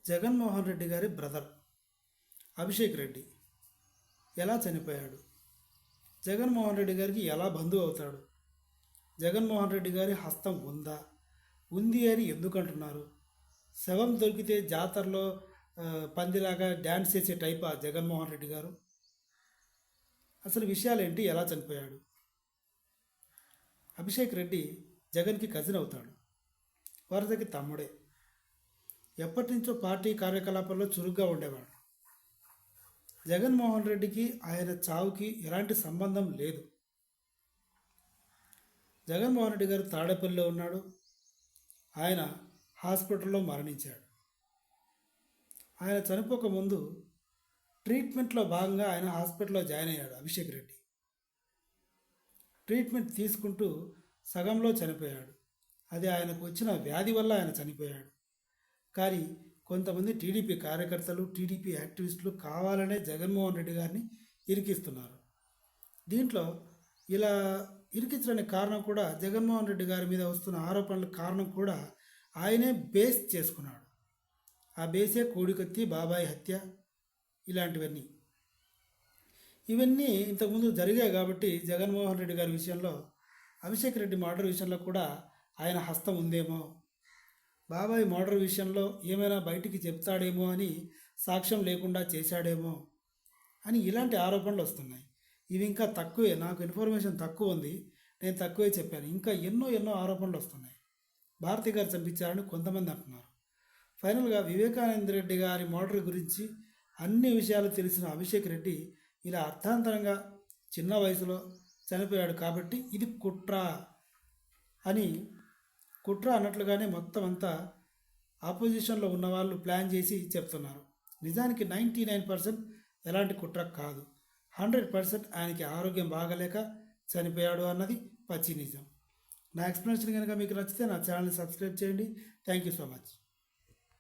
జగన్మోహన్ రెడ్డి గారి బ్రదర్ అభిషేక్ రెడ్డి ఎలా చనిపోయాడు? జగన్మోహన్ రెడ్డి గారికి ఎలా బంధువు అవుతాడు? జగన్మోహన్ రెడ్డి గారి హస్తం ఉందా? ఉంది అని ఎందుకు అంటున్నారు? శవం దొరికితే జాతరలో పందిలాగా డ్యాన్స్ చేసే టైపా జగన్మోహన్ రెడ్డి గారు? అసలు విషయాలేంటి? ఎలా చనిపోయాడు? అభిషేక్ రెడ్డి జగన్కి కజిన్ అవుతాడు, వరదకి తమ్ముడే. ఎప్పటి నుంచో పార్టీ కార్యకలాపాల్లో చురుగ్గా ఉండేవాడు. జగన్మోహన్ రెడ్డికి ఆయన చావుకి ఎలాంటి సంబంధం లేదు. జగన్మోహన్ రెడ్డి గారు తాడేపల్లిలో ఉన్నాడు. ఆయన హాస్పిటల్లో మరణించాడు. ఆయన చనిపోకముందు ట్రీట్మెంట్లో భాగంగా ఆయన హాస్పిటల్లో జాయిన్ అయ్యాడు అభిషేక్ రెడ్డి. ట్రీట్మెంట్ తీసుకుంటూ సగంలో చనిపోయాడు. అది ఆయనకు వచ్చిన వ్యాధి వల్ల ఆయన చనిపోయాడు. కానీ కొంతమంది టీడీపీ కార్యకర్తలు, టీడీపీ యాక్టివిస్టులు కావాలనే జగన్మోహన్ రెడ్డి గారిని ఇరికిస్తున్నారు. దీంట్లో ఇలా ఇరికించడానికి కారణం కూడా జగన్మోహన్ రెడ్డి గారి మీద వస్తున్న ఆరోపణల కారణం కూడా ఆయనే బేస్ చేసుకున్నాడు. ఆ బేసే కోడికత్తి, బాబాయ్ హత్య, ఇలాంటివన్నీ. ఇవన్నీ ఇంతకుముందు జరిగాయి కాబట్టి జగన్మోహన్ రెడ్డి గారి విషయంలో, అభిషేక్ రెడ్డి మర్డర్ విషయంలో కూడా ఆయన హస్తం ఉందేమో, బాబాయ్ మర్డర్ విషయంలో ఏమైనా బయటికి చెప్తాడేమో అని సాక్ష్యం లేకుండా చేశాడేమో అని ఇలాంటి ఆరోపణలు వస్తున్నాయి. ఇవి ఇంకా తక్కువే, నాకు ఇన్ఫర్మేషన్ తక్కువ ఉంది, నేను తక్కువే చెప్పాను. ఇంకా ఎన్నో ఆరోపణలు వస్తున్నాయి. భారతి గారు చంపించారని కొంతమంది అంటున్నారు. ఫైనల్గా వివేకానంద రెడ్డి గారి మర్డర్ గురించి అన్ని విషయాలు తెలిసిన అభిషేక్ రెడ్డి ఇలా అర్థాంతరంగా చిన్న వయసులో చనిపోయాడు కాబట్టి ఇది కుట్ర అన్నట్లుగానే మొత్తం అంతా ఆపోజిషన్లో ఉన్న వాళ్ళు ప్లాన్ చేసి చెప్తున్నారు. నిజానికి 99% ఎలాంటి కుట్ర కాదు. 100% ఆయనకి ఆరోగ్యం బాగలేక చనిపోయాడు అన్నది పచ్చి నిజం. నా ఎక్స్ప్లెనేషన్ కనుక మీకు నచ్చితే నా ఛానల్ని సబ్స్క్రైబ్ చేయండి. Thank you so much.